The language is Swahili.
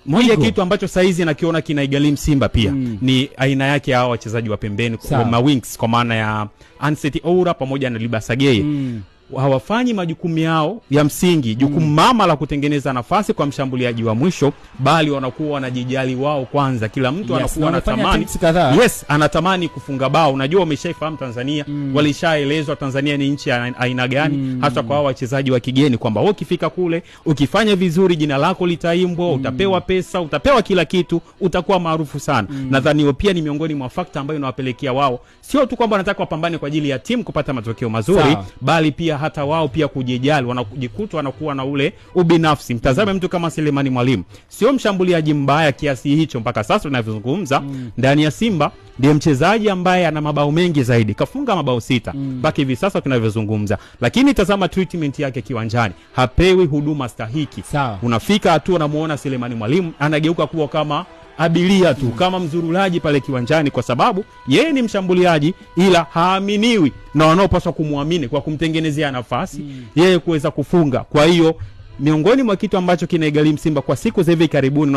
Moja kitu ambacho saizi nakiona kinaigharimu Simba pia ni aina yake hao wachezaji wa pembeni kwa wings, kwa maana ya Anseti Oura pamoja na Libasageye. Hawafanyi majukumu yao ya msingi, jukumu mama la kutengeneza nafasi kwa mshambuliaji wa mwisho, bali wanakuwa wanajijali wao kwanza. Kila mtu anakuwa anatamani anatamani kufunga bao. Unajua umeshaifahamu Tanzania, walishaelezwa Tanzania ni nchi aina gani, hasa kwa hao wachezaji wa kigeni, kwamba wewe ukifika kule ukifanya vizuri jina lako litaimbwa, utapewa pesa, utapewa kila kitu, utakuwa maarufu sana. Nadhani hiyo pia ni miongoni mwa fakta ambayo inawapelekea wao sio tu kwamba wanataka wapambane kwa ajili ya timu kupata matokeo mazuri, bali pia hata wao pia kujijali, wanajikuta wanakuwa na ule ubinafsi. Mtazame mtu kama Selemani Mwalimu, sio mshambuliaji mbaya kiasi hicho mpaka sasa tunavyozungumza. Ndani ya Simba ndiye mchezaji ambaye ana mabao mengi zaidi, kafunga mabao 6 mpaka hivi sasa tunavyozungumza. Lakini tazama treatment yake kiwanjani, hapewi huduma stahiki. Unafika hatua unamuona Selemani Mwalimu anageuka kuwa kama abilia tu, kama mzurulaji pale kiwanjani, kwa sababu yeye ni mshambuliaji ila haaminiwi na wanaopaswa kumuamini kwa kumtengenezea nafasi yeye kuweza kufunga. Kwa hiyo miongoni mwa kitu ambacho kinaigharimu Simba kwa siku za hivi karibuni